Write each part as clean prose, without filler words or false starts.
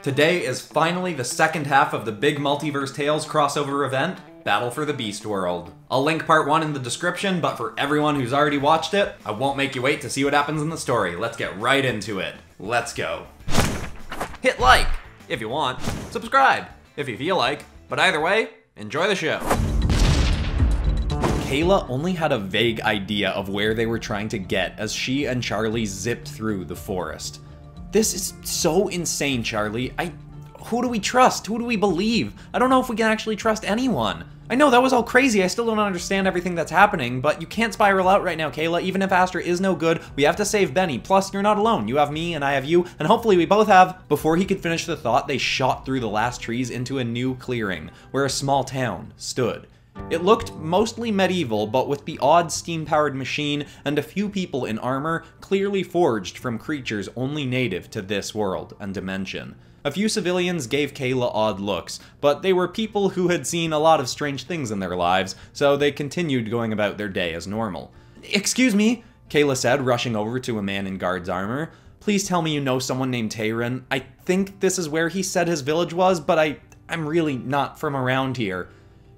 Today is finally the second half of the big Multiverse Tales Crossover event, Battle for the Beast World. I'll link part 1 in the description, but for everyone who's already watched it, I won't make you wait to see what happens in the story. Let's get right into it. Let's go. Hit like if you want, subscribe if you feel like, but either way, enjoy the show. Kayla only had a vague idea of where they were trying to get as she and Charlie zipped through the forest. This is so insane, Charlie. Who do we trust? Who do we believe? I don't know if we can actually trust anyone. I know that was all crazy. I still don't understand everything that's happening, but you can't spiral out right now, Kayla. Even if Astra is no good, we have to save Benny. Plus, you're not alone. You have me and I have you, and hopefully we both have. Before he could finish the thought, they shot through the last trees into a new clearing, where a small town stood. It looked mostly medieval, but with the odd steam-powered machine and a few people in armor clearly forged from creatures only native to this world and dimension. A few civilians gave Kayla odd looks, but they were people who had seen a lot of strange things in their lives, so they continued going about their day as normal. "Excuse me," Kayla said, rushing over to a man in guard's armor. "Please tell me you know someone named Tayrun. I think this is where he said his village was, but I'm really not from around here."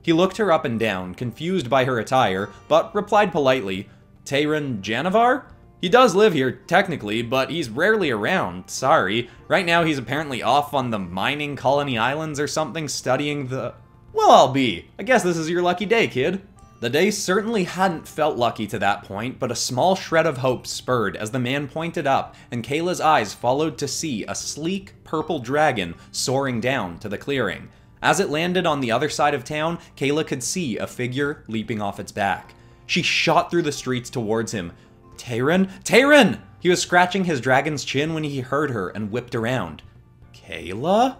He looked her up and down, confused by her attire, but replied politely, "Tayrun Janavar? He does live here, technically, but he's rarely around, sorry. Right now he's apparently off on the mining colony islands or something studying the... Well, I'll be. I guess this is your lucky day, kid." The day certainly hadn't felt lucky to that point, but a small shred of hope spurred as the man pointed up, and Kayla's eyes followed to see a sleek, purple dragon soaring down to the clearing. As it landed on the other side of town, Kayla could see a figure leaping off its back. She shot through the streets towards him. "Tayrun? Tayrun!" He was scratching his dragon's chin when he heard her and whipped around. "Kayla?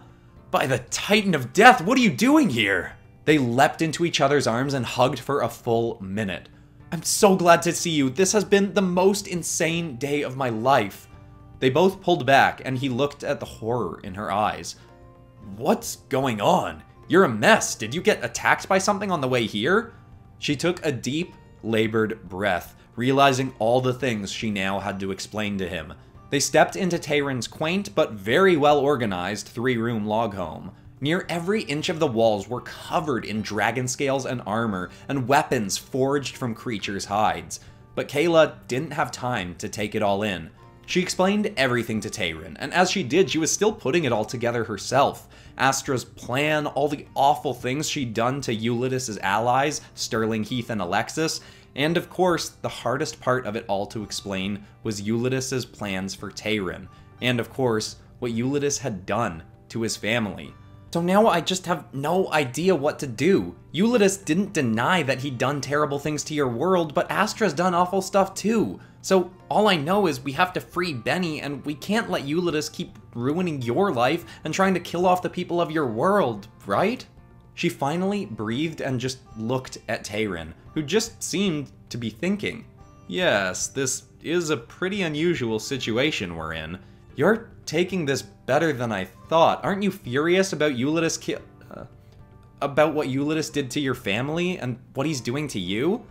By the Titan of Death, what are you doing here?" They leapt into each other's arms and hugged for a full minute. "I'm so glad to see you. This has been the most insane day of my life." They both pulled back, and he looked at the horror in her eyes. "What's going on? You're a mess. Did you get attacked by something on the way here?" She took a deep, labored breath, realizing all the things she now had to explain to him. They stepped into Tayrun's quaint but very well organized 3-room log home. Near every inch of the walls were covered in dragon scales and armor, and weapons forged from creatures' hides. But Kayla didn't have time to take it all in. She explained everything to Tayrun, and as she did, she was still putting it all together herself. Astra's plan, all the awful things she'd done to Ulitus' allies, Sterling, Heath, and Alexis, and of course, the hardest part of it all to explain was Ulitus' plans for Tayrun, and of course, what Ulitus had done to his family. So now I just have no idea what to do. Ulitus didn't deny that he'd done terrible things to your world, but Astra's done awful stuff too. So all I know is we have to free Benny, and we can't let Ulitus keep ruining your life and trying to kill off the people of your world, right? She finally breathed and just looked at Tayrun, who just seemed to be thinking. "Yes, this is a pretty unusual situation we're in. You're taking this better than I thought. Aren't you furious about about what Ulitus did to your family and what he's doing to you?"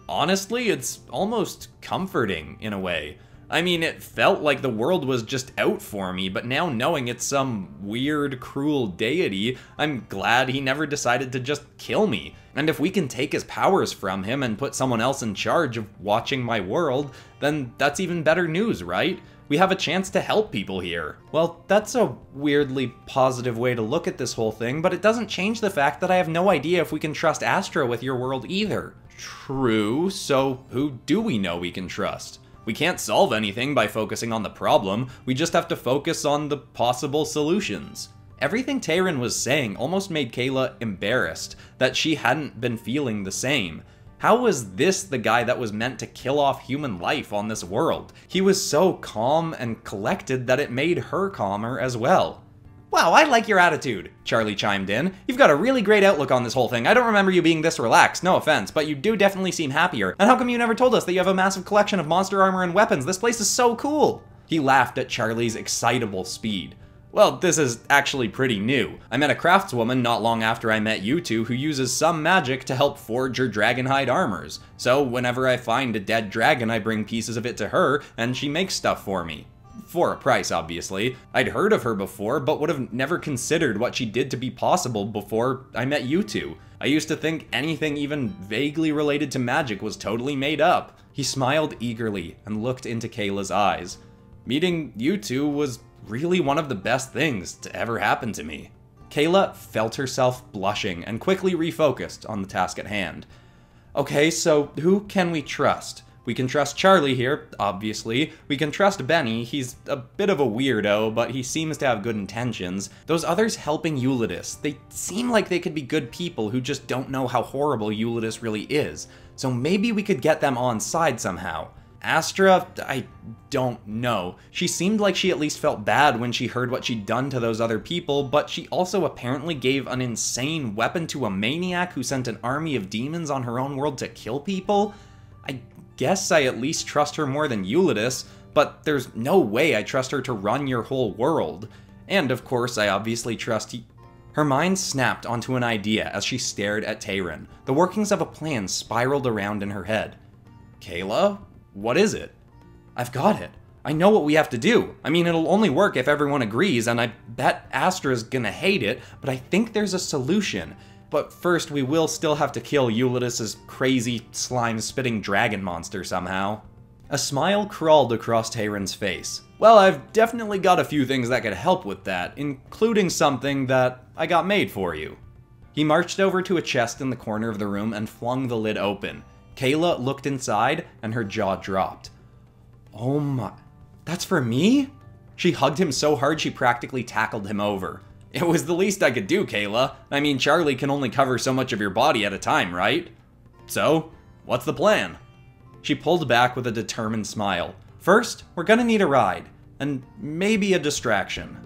"Honestly, it's almost comforting in a way. I mean, it felt like the world was just out for me, but now knowing it's some weird, cruel deity, I'm glad he never decided to just kill me. And if we can take his powers from him and put someone else in charge of watching my world, then that's even better news, right? We have a chance to help people here." Well, that's a weirdly positive way to look at this whole thing, but it doesn't change the fact that I have no idea if we can trust Astra with your world either. True, so who do we know we can trust? We can't solve anything by focusing on the problem, we just have to focus on the possible solutions. Everything Tayrun was saying almost made Kayla embarrassed that she hadn't been feeling the same. How was this the guy that was meant to kill off human life on this world? He was so calm and collected that it made her calmer as well. "Wow, I like your attitude," Charlie chimed in. "You've got a really great outlook on this whole thing. I don't remember you being this relaxed, no offense, but you do definitely seem happier. And how come you never told us that you have a massive collection of monster armor and weapons? This place is so cool." He laughed at Charlie's excitable speed. "Well, this is actually pretty new. I met a craftswoman not long after I met you two who uses some magic to help forge her dragonhide armors. So whenever I find a dead dragon, I bring pieces of it to her, and she makes stuff for me." for a price, obviously. I'd heard of her before, but would have never considered what she did to be possible before I met you two. I used to think anything even vaguely related to magic was totally made up. He smiled eagerly and looked into Kayla's eyes. Meeting you two was really one of the best things to ever happen to me. Kayla felt herself blushing and quickly refocused on the task at hand. Okay, so who can we trust? We can trust Charlie here, obviously. We can trust Benny. He's a bit of a weirdo, but he seems to have good intentions. Those others helping Ulitus, they seem like they could be good people who just don't know how horrible Ulitus really is. So maybe we could get them on side somehow. Astra, I don't know. She seemed like she at least felt bad when she heard what she'd done to those other people, but she also apparently gave an insane weapon to a maniac who sent an army of demons on her own world to kill people? I guess I at least trust her more than Ulitus, but there's no way I trust her to run your whole world. And of course, I obviously trust Her mind snapped onto an idea as she stared at Tayrun. The workings of a plan spiraled around in her head. Kayla? What is it? I've got it. I know what we have to do. I mean, it'll only work if everyone agrees, and I bet Astra's gonna hate it, but I think there's a solution. But first, we will still have to kill Ulitus's crazy, slime-spitting dragon monster somehow. A smile crawled across Tayrun's face. Well, I've definitely got a few things that could help with that, including something that I got made for you. He marched over to a chest in the corner of the room and flung the lid open. Kayla looked inside, and her jaw dropped. Oh my... That's for me? She hugged him so hard she practically tackled him over. It was the least I could do, Kayla. I mean, Charlie can only cover so much of your body at a time, right? So, what's the plan? She pulled back with a determined smile. First, we're gonna need a ride, and maybe a distraction.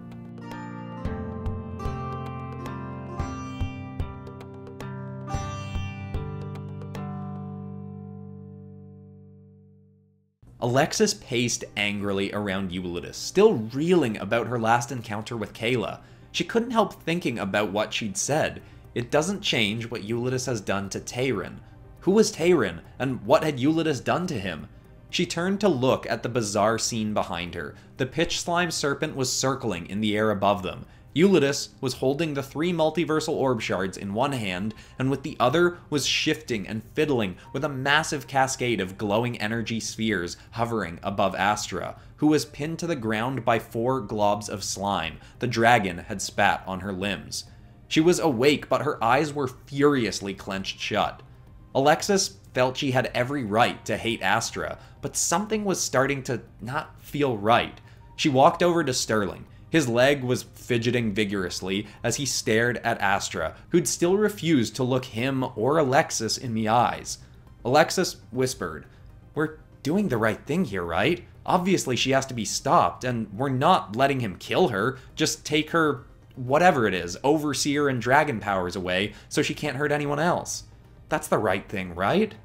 Alexis paced angrily around Ulitus, still reeling about her last encounter with Kayla. She couldn't help thinking about what she'd said. It doesn't change what Ulitus has done to Tayrun. Who was Tayrun, and what had Ulitus done to him? She turned to look at the bizarre scene behind her. The pitch slime serpent was circling in the air above them. Ulitus was holding the 3 multiversal orb shards in one hand, and with the other was shifting and fiddling with a massive cascade of glowing energy spheres hovering above Astra, who was pinned to the ground by 4 globs of slime the dragon had spat on her limbs. She was awake, but her eyes were furiously clenched shut. Alexis felt she had every right to hate Astra, but something was starting to not feel right. She walked over to Sterling. His leg was fidgeting vigorously as he stared at Astra, who'd still refused to look him or Alexis in the eyes. Alexis whispered, "We're doing the right thing here, right? Obviously she has to be stopped, and we're not letting him kill her. Just take her, whatever it is, Overseer and dragon powers away so she can't hurt anyone else. That's the right thing, right?"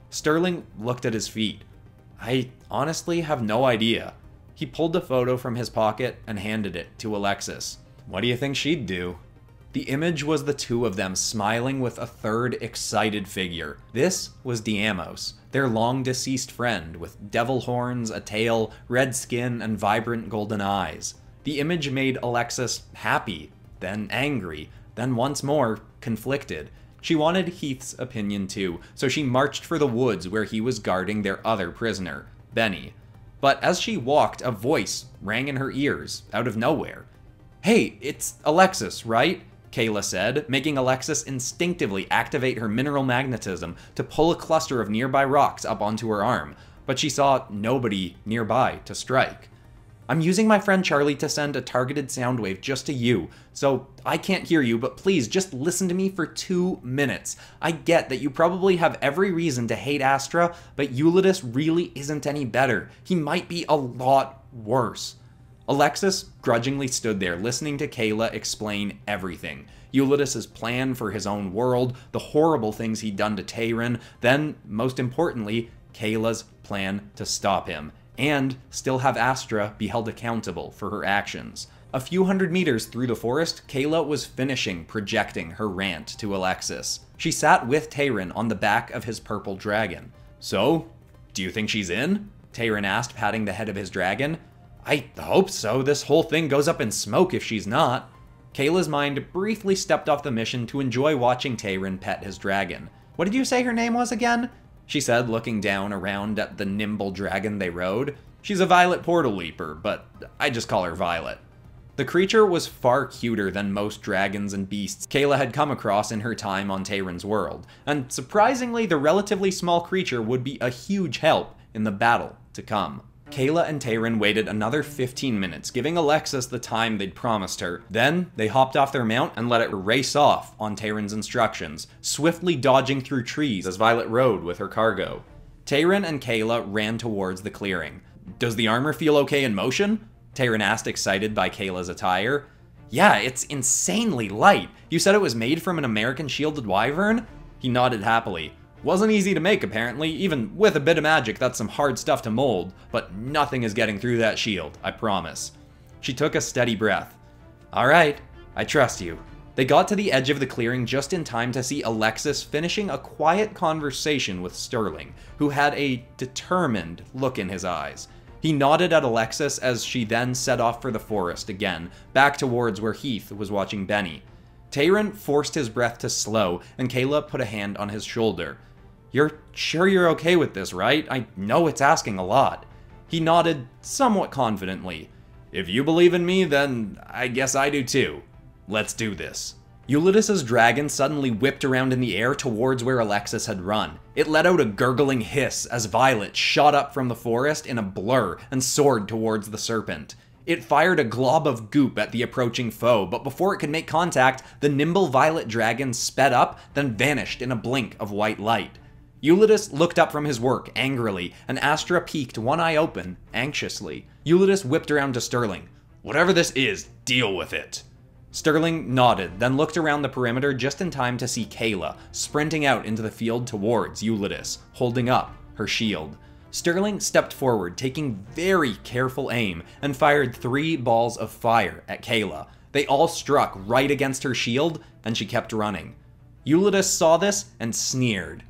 Sterling looked at his feet. "I honestly have no idea." He pulled a photo from his pocket and handed it to Alexis. "What do you think she'd do?" The image was the two of them smiling with a third excited figure. This was Diamos, their long-deceased friend, with devil horns, a tail, red skin, and vibrant golden eyes. The image made Alexis happy, then angry, then once more conflicted. She wanted Heath's opinion too, so she marched for the woods where he was guarding their other prisoner, Benny. But as she walked, a voice rang in her ears, out of nowhere. "Hey, it's Alexis, right?" Kayla said, making Alexis instinctively activate her mineral magnetism to pull a cluster of nearby rocks up onto her arm, but she saw nobody nearby to strike. "I'm using my friend Charlie to send a targeted sound wave just to you, so I can't hear you, but please just listen to me for 2 minutes. I get that you probably have every reason to hate Astra, but Ulitus really isn't any better. He might be a lot worse." Alexis grudgingly stood there, listening to Kayla explain everything. Ulitus's plan for his own world, the horrible things he'd done to Tayrun, then, most importantly, Kayla's plan to stop him, and still have Astra be held accountable for her actions. A few hundred meters through the forest, Kayla was finishing projecting her rant to Alexis. She sat with Tayrun on the back of his purple dragon. "So, do you think she's in?" Tayrun asked, patting the head of his dragon. I hope so. This whole thing goes up in smoke if she's not. Kayla's mind briefly stepped off the mission to enjoy watching Tayrun pet his dragon. What did you say her name was again? She said, looking down around at the nimble dragon they rode. She's a Violet Portal Leaper, but I just call her Violet. The creature was far cuter than most dragons and beasts Kayla had come across in her time on Tayrun's world, and surprisingly, the relatively small creature would be a huge help in the battle to come. Kayla and Tayrun waited another 15 minutes, giving Alexis the time they'd promised her. Then, they hopped off their mount and let it race off on Tayrun's instructions, swiftly dodging through trees as Violet rode with her cargo. Tayrun and Kayla ran towards the clearing. "Does the armor feel okay in motion?" Tayrun asked, excited by Kayla's attire. "Yeah, it's insanely light. You said it was made from an American shielded wyvern?" He nodded happily. "Wasn't easy to make, apparently. Even with a bit of magic, that's some hard stuff to mold. But nothing is getting through that shield, I promise." She took a steady breath. "Alright, I trust you." They got to the edge of the clearing just in time to see Alexis finishing a quiet conversation with Sterling, who had a determined look in his eyes. He nodded at Alexis as she then set off for the forest again, back towards where Heath was watching Benny. Tayrun forced his breath to slow, and Kayla put a hand on his shoulder. "You're sure you're okay with this, right? I know it's asking a lot." He nodded somewhat confidently. "If you believe in me, then I guess I do too. Let's do this." Ulitus's dragon suddenly whipped around in the air towards where Alexis had run. It let out a gurgling hiss as Violet shot up from the forest in a blur and soared towards the serpent. It fired a glob of goop at the approaching foe, but before it could make contact, the nimble Violet dragon sped up, then vanished in a blink of white light. Ulitus looked up from his work angrily, and Astra peeked one eye open, anxiously. Ulitus whipped around to Sterling. "Whatever this is, deal with it." Sterling nodded, then looked around the perimeter just in time to see Kayla sprinting out into the field towards Ulitus, holding up her shield. Sterling stepped forward, taking very careful aim, and fired 3 balls of fire at Kayla. They all struck right against her shield, and she kept running. Ulitus saw this and sneered.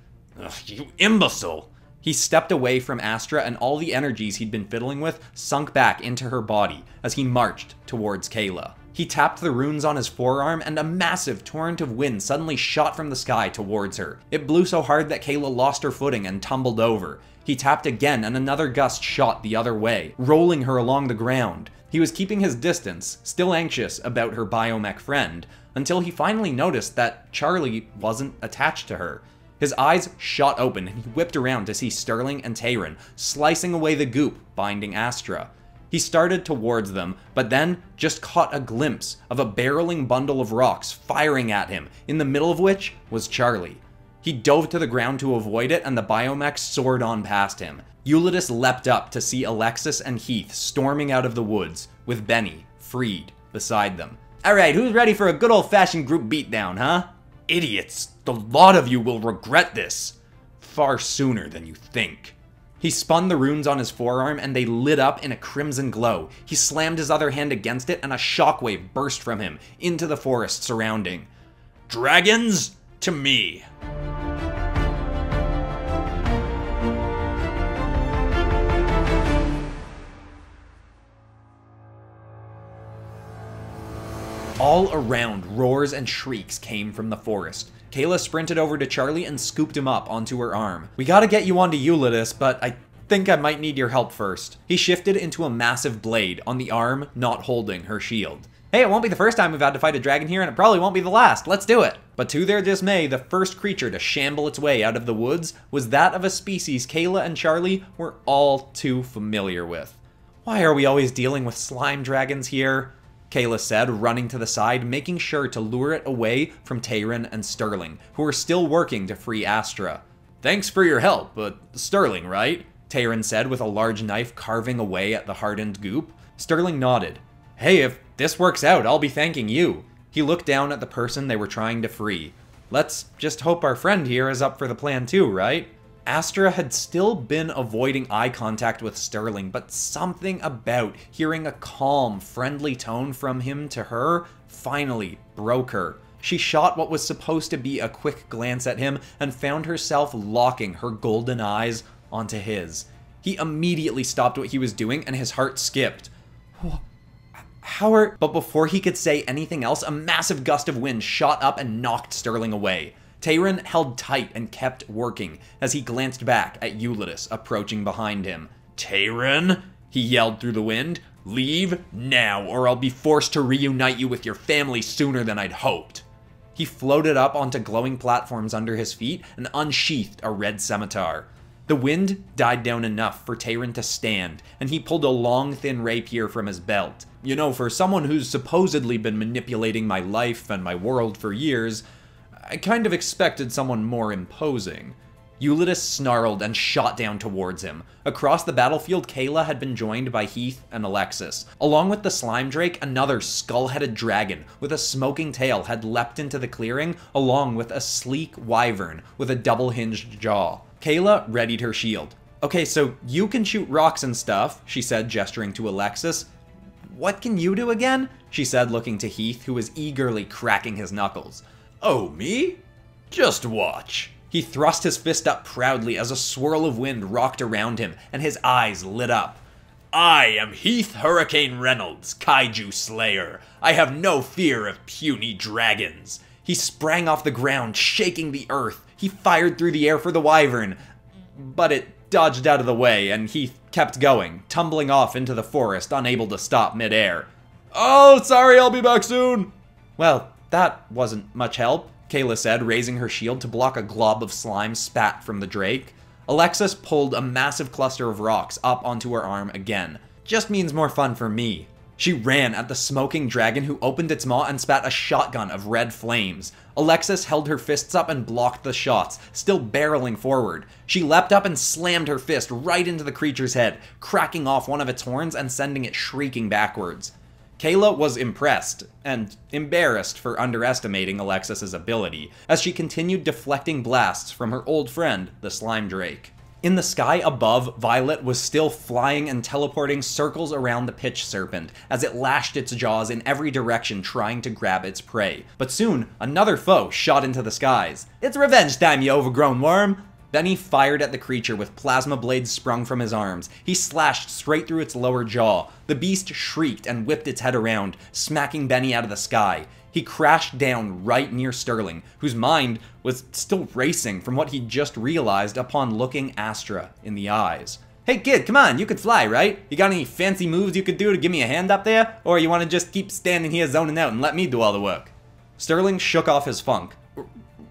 "Ugh, you imbecile!" He stepped away from Astra, and all the energies he'd been fiddling with sunk back into her body as he marched towards Kayla. He tapped the runes on his forearm, and a massive torrent of wind suddenly shot from the sky towards her. It blew so hard that Kayla lost her footing and tumbled over. He tapped again, and another gust shot the other way, rolling her along the ground. He was keeping his distance, still anxious about her bio-mech friend, until he finally noticed that Charlie wasn't attached to her. His eyes shot open, and he whipped around to see Sterling and Tayrun slicing away the goop binding Astra. He started towards them, but then just caught a glimpse of a barreling bundle of rocks firing at him, in the middle of which was Charlie. He dove to the ground to avoid it, and the bio-mech soared on past him. Ulitus leapt up to see Alexis and Heath storming out of the woods, with Benny freed beside them. "Alright, who's ready for a good old-fashioned group beatdown, huh?" "Idiots! The lot of you will regret this far sooner than you think." He spun the runes on his forearm, and they lit up in a crimson glow. He slammed his other hand against it, and a shockwave burst from him into the forest surrounding. "Dragons, to me!" All around, roars and shrieks came from the forest. Kayla sprinted over to Charlie and scooped him up onto her arm. "We gotta get you onto Ulitus, but I think I might need your help first." He shifted into a massive blade on the arm not holding her shield. "Hey, it won't be the first time we've had to fight a dragon here, and it probably won't be the last. Let's do it!" But to their dismay, the first creature to shamble its way out of the woods was that of a species Kayla and Charlie were all too familiar with. "Why are we always dealing with slime dragons here?" Kayla said, running to the side, making sure to lure it away from Tayrun and Sterling, who were still working to free Astra. "Thanks for your help, but Sterling, right?" Tayrun said with a large knife carving away at the hardened goop. Sterling nodded. "Hey, if this works out, I'll be thanking you." He looked down at the person they were trying to free. "Let's just hope our friend here is up for the plan too, right?" Astra had still been avoiding eye contact with Sterling, but something about hearing a calm, friendly tone from him to her finally broke her. She shot what was supposed to be a quick glance at him and found herself locking her golden eyes onto his. He immediately stopped what he was doing and his heart skipped. But before he could say anything else, a massive gust of wind shot up and knocked Sterling away. Tayrun held tight and kept working as he glanced back at Ulitus approaching behind him. "Tayrun," he yelled through the wind, "leave now or I'll be forced to reunite you with your family sooner than I'd hoped." He floated up onto glowing platforms under his feet and unsheathed a red scimitar. The wind died down enough for Tayrun to stand, and he pulled a long, thin rapier from his belt. You know, for someone who's supposedly been manipulating my life and my world for years, I kind of expected someone more imposing. Ulitus snarled and shot down towards him. Across the battlefield, Kayla had been joined by Heath and Alexis. Along with the slime drake, another skull-headed dragon with a smoking tail had leapt into the clearing, along with a sleek wyvern with a double-hinged jaw. Kayla readied her shield. "Okay, so you can shoot rocks and stuff," she said, gesturing to Alexis. "What can you do again?" she said, looking to Heath, who was eagerly cracking his knuckles. "Oh, me? Just watch." He thrust his fist up proudly as a swirl of wind rocked around him, and his eyes lit up. "I am Heath Hurricane Reynolds, Kaiju Slayer. I have no fear of puny dragons." He sprang off the ground, shaking the earth. He fired through the air for the wyvern, but it dodged out of the way, and Heath kept going, tumbling off into the forest, unable to stop midair. "Oh, sorry, I'll be back soon." "Well, that wasn't much help," Kayla said, raising her shield to block a glob of slime spat from the drake. Alexis pulled a massive cluster of rocks up onto her arm again. "Just means more fun for me." She ran at the smoking dragon, who opened its maw and spat a shotgun of red flames. Alexis held her fists up and blocked the shots, still barreling forward. She leapt up and slammed her fist right into the creature's head, cracking off one of its horns and sending it shrieking backwards. Kayla was impressed, and embarrassed for underestimating Alexis's ability, as she continued deflecting blasts from her old friend, the slime drake. In the sky above, Violet was still flying and teleporting circles around the pitch serpent as it lashed its jaws in every direction trying to grab its prey. But soon, another foe shot into the skies. "It's revenge time, you overgrown worm!" Benny fired at the creature with plasma blades sprung from his arms. He slashed straight through its lower jaw. The beast shrieked and whipped its head around, smacking Benny out of the sky. He crashed down right near Sterling, whose mind was still racing from what he'd just realized upon looking Astra in the eyes. "Hey kid, come on, you could fly, right? You got any fancy moves you could do to give me a hand up there? Or you want to just keep standing here zoning out and let me do all the work?" Sterling shook off his funk.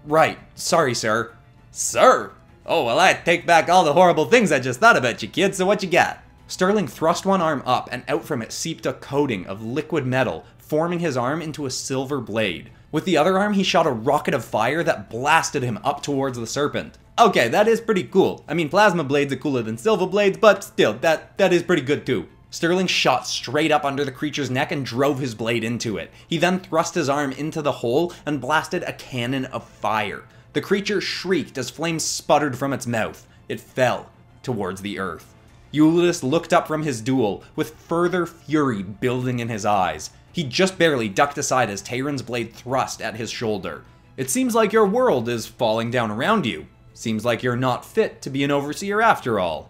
"Right, sorry, sir." "Sir? Oh, well, I take back all the horrible things I just thought about you, kid, so what you got?" Sterling thrust one arm up, and out from it seeped a coating of liquid metal, forming his arm into a silver blade. With the other arm, he shot a rocket of fire that blasted him up towards the serpent. "Okay, that is pretty cool. I mean, plasma blades are cooler than silver blades, but still, that is pretty good too." Sterling shot straight up under the creature's neck and drove his blade into it. He then thrust his arm into the hole and blasted a cannon of fire. The creature shrieked as flames sputtered from its mouth. It fell towards the earth. Ulitus looked up from his duel, with further fury building in his eyes. He just barely ducked aside as Tayrun's blade thrust at his shoulder. "It seems like your world is falling down around you. Seems like you're not fit to be an overseer after all."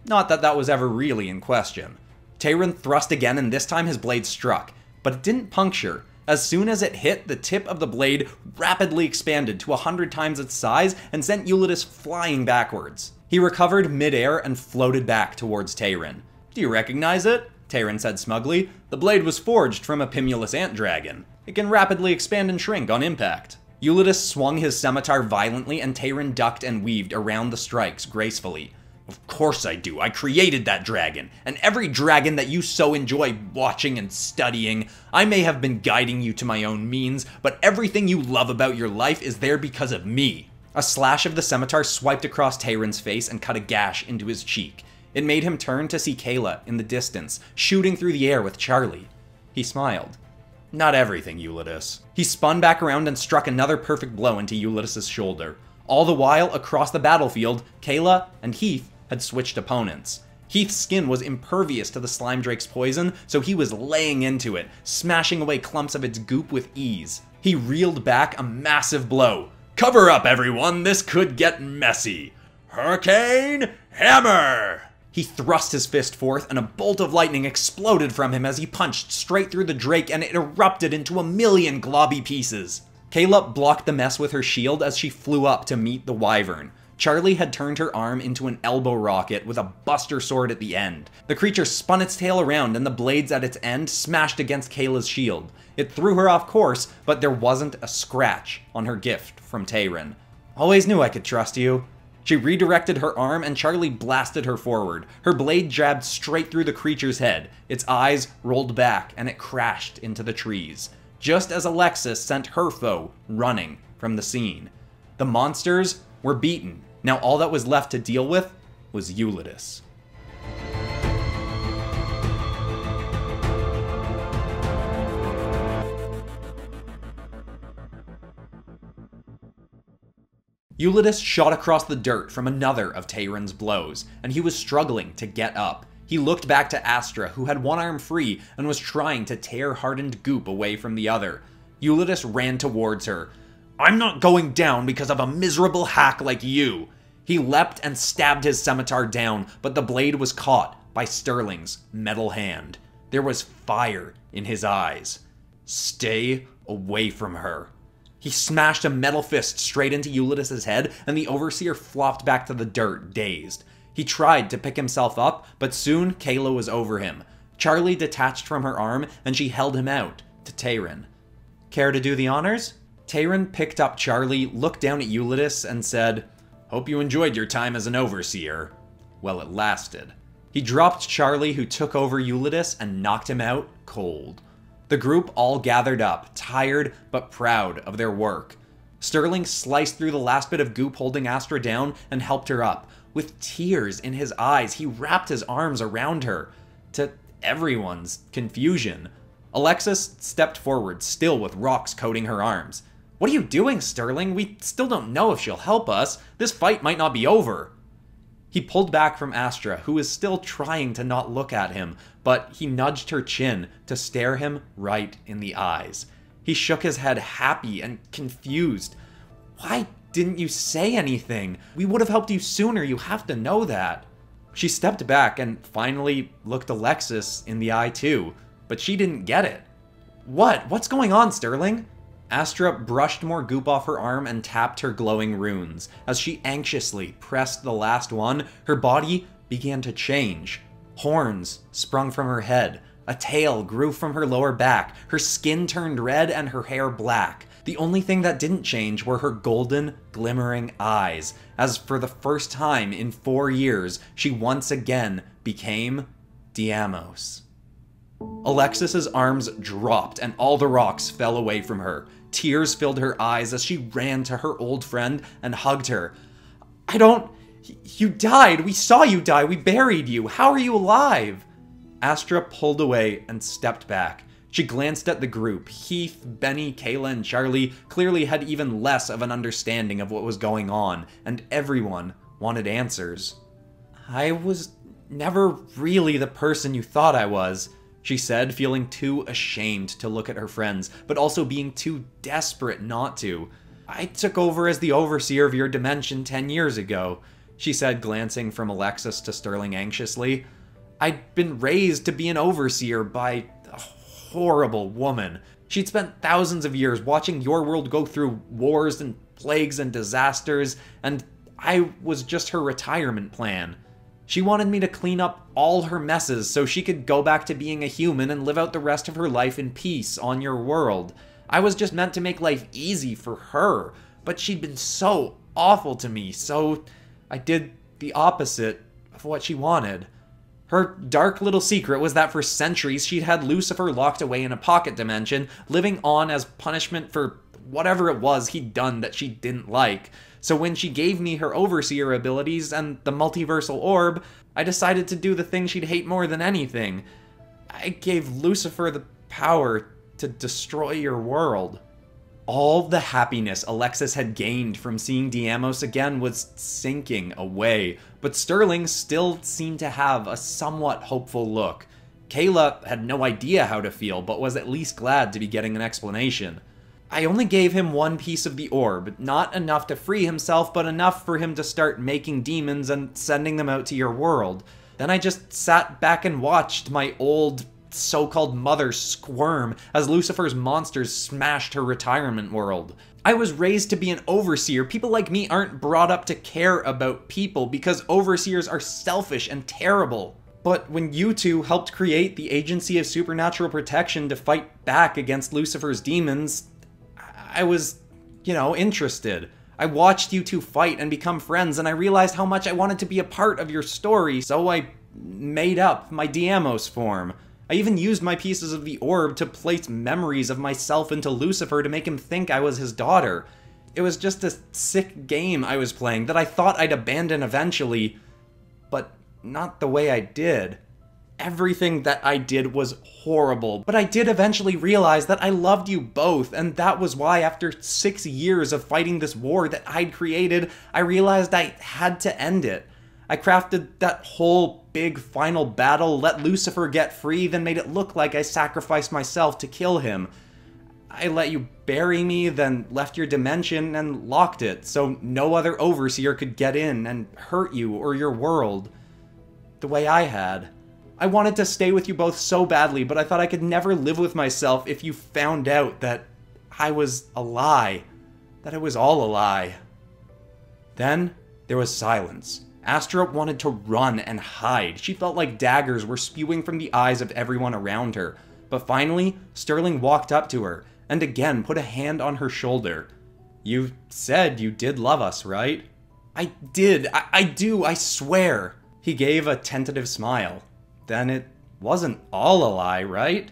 Not that that was ever really in question. Tayrun thrust again, and this time his blade struck, but it didn't puncture. As soon as it hit, the tip of the blade rapidly expanded to 100 times its size and sent Ulitus flying backwards. He recovered midair and floated back towards Tayrun. "Do you recognize it?" Tayrun said smugly. "The blade was forged from a Pimulus ant dragon. It can rapidly expand and shrink on impact." Ulitus swung his scimitar violently, and Tayrun ducked and weaved around the strikes gracefully. "Of course I do. I created that dragon, and every dragon that you so enjoy watching and studying. I may have been guiding you to my own means, but everything you love about your life is there because of me." A slash of the scimitar swiped across Tayrun's face and cut a gash into his cheek. It made him turn to see Kayla in the distance, shooting through the air with Charlie. He smiled. "Not everything, Ulitus." He spun back around and struck another perfect blow into Ulitus' shoulder. All the while, across the battlefield, Kayla and Heath had switched opponents. Heath's skin was impervious to the slime drake's poison, so he was laying into it, smashing away clumps of its goop with ease. He reeled back a massive blow. "Cover up, everyone! This could get messy! Hurricane Hammer!" He thrust his fist forth, and a bolt of lightning exploded from him as he punched straight through the drake, and it erupted into a million globby pieces. Kayla blocked the mess with her shield as she flew up to meet the wyvern. Charlie had turned her arm into an elbow rocket with a buster sword at the end. The creature spun its tail around, and the blades at its end smashed against Kayla's shield. It threw her off course, but there wasn't a scratch on her gift from Tayrun. Always knew I could trust you. She redirected her arm, and Charlie blasted her forward. Her blade jabbed straight through the creature's head. Its eyes rolled back, and it crashed into the trees, just as Alexis sent her foe running from the scene. The monsters were beaten. Now all that was left to deal with was Ulitus. Ulitus shot across the dirt from another of Tayrun's blows, and he was struggling to get up. He looked back to Astra, who had one arm free and was trying to tear hardened goop away from the other. Ulitus ran towards her. "I'm not going down because of a miserable hack like you!" He leapt and stabbed his scimitar down, but the blade was caught by Sterling's metal hand. There was fire in his eyes. "Stay away from her." He smashed a metal fist straight into Ulitus's head, and the Overseer flopped back to the dirt, dazed. He tried to pick himself up, but soon Kayla was over him. Charlie detached from her arm, and she held him out to Tayrun. "Care to do the honors?" Tayrun picked up Charlie, looked down at Ulitus, and said, "Hope you enjoyed your time as an Overseer." Well, it lasted. He dropped Charlie, who took over Ulitus, and knocked him out cold. The group all gathered up, tired but proud of their work. Sterling sliced through the last bit of goop holding Astra down and helped her up. With tears in his eyes, he wrapped his arms around her. To everyone's confusion, Alexis stepped forward, still with rocks coating her arms. "What are you doing, Sterling? We still don't know if she'll help us. This fight might not be over." He pulled back from Astra, who was still trying to not look at him, but he nudged her chin to stare him right in the eyes. He shook his head, happy and confused. "Why didn't you say anything? We would have helped you sooner, you have to know that." She stepped back and finally looked Alexis in the eye too, but she didn't get it. What's going on, Sterling?" Astra brushed more goop off her arm and tapped her glowing runes. As she anxiously pressed the last one, her body began to change. Horns sprung from her head. A tail grew from her lower back. Her skin turned red and her hair black. The only thing that didn't change were her golden, glimmering eyes, as for the first time in 4 years, she once again became Deamos. Alexis's arms dropped and all the rocks fell away from her. Tears filled her eyes as she ran to her old friend and hugged her. You died! We saw you die! We buried you! How are you alive?" Astra pulled away and stepped back. She glanced at the group. Heath, Benny, Kayla, and Charlie clearly had even less of an understanding of what was going on, and everyone wanted answers. "I was never really the person you thought I was," she said, feeling too ashamed to look at her friends, but also being too desperate not to. "I took over as the Overseer of your dimension 10 years ago," she said, glancing from Alexis to Sterling anxiously. "I'd been raised to be an Overseer by a horrible woman. She'd spent thousands of years watching your world go through wars and plagues and disasters, and I was just her retirement plan. She wanted me to clean up all her messes so she could go back to being a human and live out the rest of her life in peace on your world. I was just meant to make life easy for her, but she'd been so awful to me, so I did the opposite of what she wanted. Her dark little secret was that for centuries she'd had Lucifer locked away in a pocket dimension, living on as punishment for whatever it was he'd done that she didn't like. So when she gave me her Overseer abilities and the multiversal orb, I decided to do the thing she'd hate more than anything. I gave Lucifer the power to destroy your world." All the happiness Alexis had gained from seeing Deamos again was sinking away, but Sterling still seemed to have a somewhat hopeful look. Kayla had no idea how to feel, but was at least glad to be getting an explanation. "I only gave him one piece of the orb, not enough to free himself, but enough for him to start making demons and sending them out to your world. Then I just sat back and watched my old so-called mother squirm as Lucifer's monsters smashed her retirement world. I was raised to be an overseer. People like me aren't brought up to care about people because overseers are selfish and terrible. But when you two helped create the Agency of Supernatural Protection to fight back against Lucifer's demons, I was, interested. I watched you two fight and become friends, and I realized how much I wanted to be a part of your story, so I made up my Diamos form. I even used my pieces of the orb to place memories of myself into Lucifer to make him think I was his daughter. It was just a sick game I was playing that I thought I'd abandon eventually, but not the way I did. Everything that I did was horrible, but I did eventually realize that I loved you both, and that was why after 6 years of fighting this war that I'd created, I realized I had to end it. I crafted that whole big final battle, let Lucifer get free, then made it look like I sacrificed myself to kill him. I let you bury me, then left your dimension and locked it, so no other overseer could get in and hurt you or your world. The way I had. I wanted to stay with you both so badly, but I thought I could never live with myself if you found out that I was a lie. That it was all a lie. Then, there was silence. Astra wanted to run and hide. She felt like daggers were spewing from the eyes of everyone around her. But finally, Sterling walked up to her, and again put a hand on her shoulder. You said you did love us, right? I did. I do, I swear. He gave a tentative smile. Then it wasn't all a lie, right?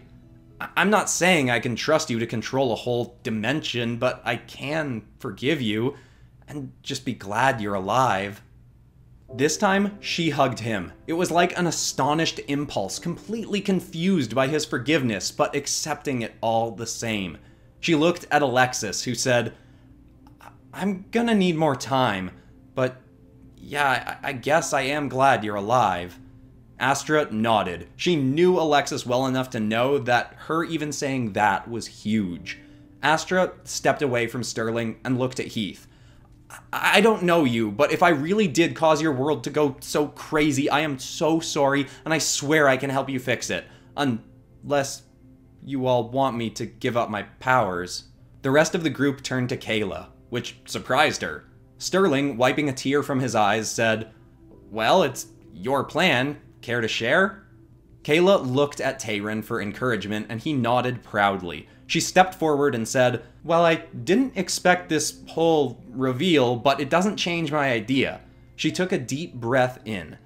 I'm not saying I can trust you to control a whole dimension, but I can forgive you, and just be glad you're alive. This time, she hugged him. It was like an astonished impulse, completely confused by his forgiveness, but accepting it all the same. She looked at Alexis, who said, I'm gonna need more time, but yeah, I guess I am glad you're alive. Astra nodded. She knew Alexis well enough to know that her even saying that was huge. Astra stepped away from Sterling and looked at Heath. I don't know you, but if I really did cause your world to go so crazy, I am so sorry, and I swear I can help you fix it. Unless you all want me to give up my powers. The rest of the group turned to Kayla, which surprised her. Sterling, wiping a tear from his eyes, said, Well, it's your plan. Care to share? Kayla looked at Tayrun for encouragement, and he nodded proudly. She stepped forward and said, Well, I didn't expect this whole reveal, but it doesn't change my idea. She took a deep breath in.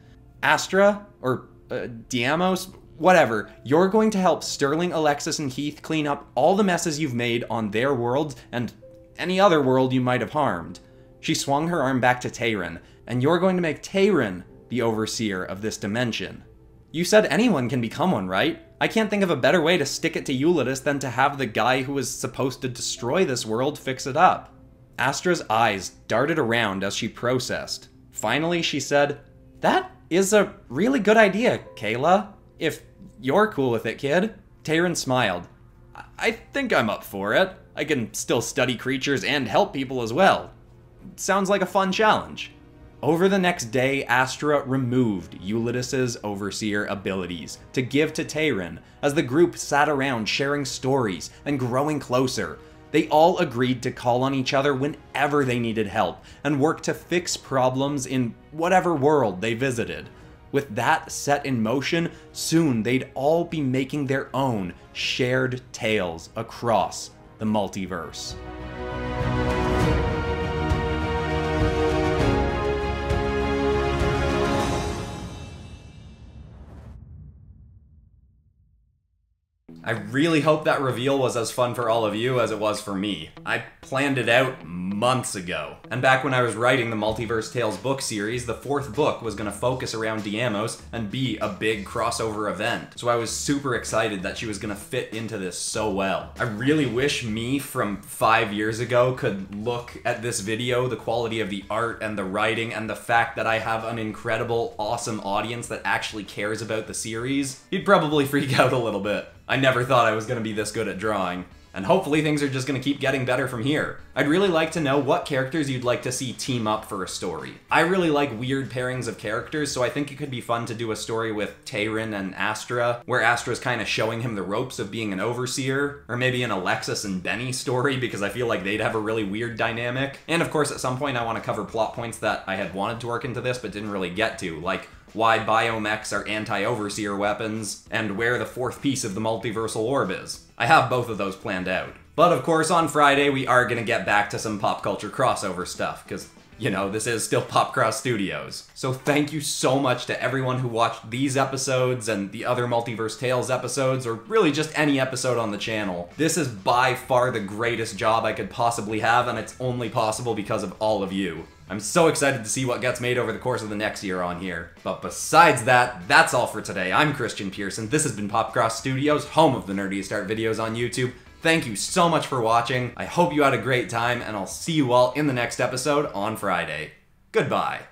Astra, or Diamos, whatever, you're going to help Sterling, Alexis, and Heath clean up all the messes you've made on their worlds and any other world you might have harmed. She swung her arm back to Tayrun, and you're going to make Tayrun the overseer of this dimension. You said anyone can become one, right? I can't think of a better way to stick it to Ulitus than to have the guy who was supposed to destroy this world fix it up. Astra's eyes darted around as she processed. Finally, she said, That is a really good idea, Kayla. If you're cool with it, kid. Tayrun smiled. I think I'm up for it. I can still study creatures and help people as well. Sounds like a fun challenge. Over the next day, Astra removed Ulitus's overseer abilities to give to Tayrun as the group sat around sharing stories and growing closer. They all agreed to call on each other whenever they needed help and work to fix problems in whatever world they visited. With that set in motion, soon they'd all be making their own shared tales across the multiverse. I really hope that reveal was as fun for all of you as it was for me. I planned it out months ago. And back when I was writing the Multiverse Tales book series, the 4th book was going to focus around Diamos and be a big crossover event. So I was super excited that she was going to fit into this so well. I really wish me from 5 years ago could look at this video, the quality of the art and the writing and the fact that I have an incredible, awesome audience that actually cares about the series. He'd probably freak out a little bit. I never thought I was going to be this good at drawing. And hopefully things are just gonna keep getting better from here. I'd really like to know what characters you'd like to see team up for a story. I really like weird pairings of characters, so I think it could be fun to do a story with Tayrun and Astra, where Astra's kind of showing him the ropes of being an overseer, or maybe an Alexis and Benny story, because I feel like they'd have a really weird dynamic. And of course, at some point I want to cover plot points that I had wanted to work into this but didn't really get to, like why bio-mechs are anti-overseer weapons, and where the fourth piece of the multiversal orb is. I have both of those planned out. But of course, on Friday, we are gonna get back to some pop culture crossover stuff, because, you know, this is still PopCross Studios. So thank you so much to everyone who watched these episodes and the other Multiverse Tales episodes, or really just any episode on the channel. This is by far the greatest job I could possibly have, and it's only possible because of all of you. I'm so excited to see what gets made over the course of the next year on here. But besides that, that's all for today. I'm Christian Pearson. This has been PopCross Studios, home of the nerdiest art videos on YouTube. Thank you so much for watching. I hope you had a great time, and I'll see you all in the next episode on Friday. Goodbye.